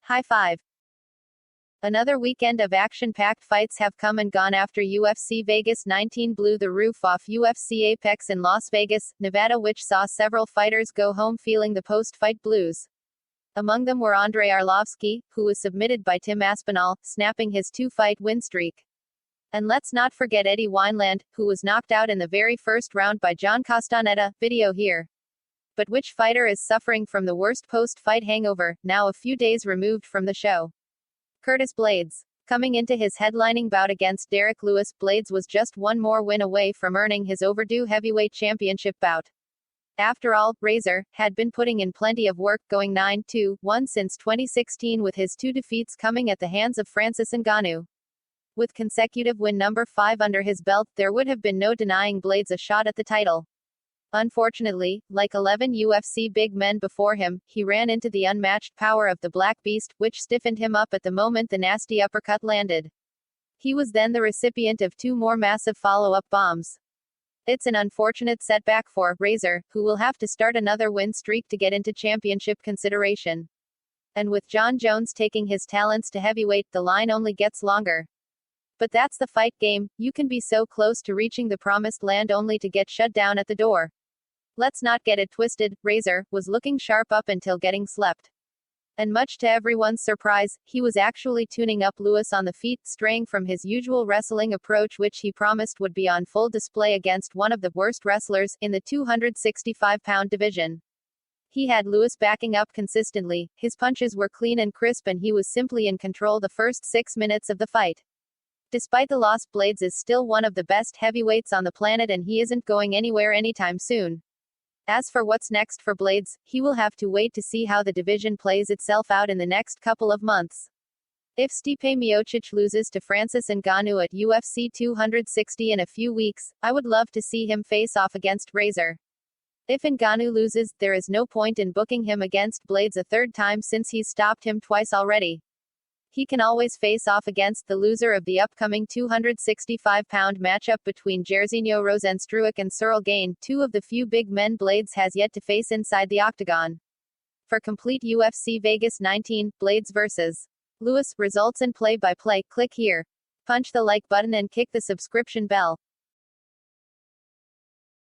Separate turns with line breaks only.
High five. Another weekend of action-packed fights have come and gone after UFC Vegas 19 blew the roof off UFC Apex in Las Vegas, Nevada, which saw several fighters go home feeling the post-fight blues. Among them were Andrei Arlovski, who was submitted by Tim Aspinall, snapping his two-fight win streak. And let's not forget Eddie Wineland, who was knocked out in the very first round by John Castaneda. Video here. But which fighter is suffering from the worst post-fight hangover, now a few days removed from the show? Curtis Blaydes. Coming into his headlining bout against Derek Lewis, Blaydes was just one more win away from earning his overdue heavyweight championship bout. After all, Razor had been putting in plenty of work, going 9-2-1 since 2016 with his two defeats coming at the hands of Francis Ngannou. With consecutive win number 5 under his belt, there would have been no denying Blaydes a shot at the title. Unfortunately, like 11 UFC big men before him, he ran into the unmatched power of the Black Beast, which stiffened him up at the moment the nasty uppercut landed. He was then the recipient of 2 more massive follow-up bombs. It's an unfortunate setback for Razor, who will have to start another win streak to get into championship consideration. And with Jon Jones taking his talents to heavyweight, the line only gets longer. But that's the fight game, you can be so close to reaching the promised land only to get shut down at the door. Let's not get it twisted, Razor was looking sharp up until getting slept. And much to everyone's surprise, he was actually tuning up Lewis on the feet, straying from his usual wrestling approach which he promised would be on full display against one of the worst wrestlers in the 265-pound division. He had Lewis backing up consistently, his punches were clean and crisp and he was simply in control the first 6 minutes of the fight. Despite the loss, Blaydes is still one of the best heavyweights on the planet and he isn't going anywhere anytime soon. As for what's next for Blaydes, he will have to wait to see how the division plays itself out in the next couple of months. If Stipe Miocic loses to Francis Ngannou at UFC 260 in a few weeks, I would love to see him face off against Razor. If Ngannou loses, there is no point in booking him against Blaydes a third time since he's stopped him twice already. He can always face off against the loser of the upcoming 265-pound matchup between Jairzinho Rozenstruik and Cyril Gane, 2 of the few big men Blaydes has yet to face inside the octagon. For complete UFC Vegas 19, Blaydes vs. Lewis results and play-by-play, click here. Punch the like button and kick the subscription bell.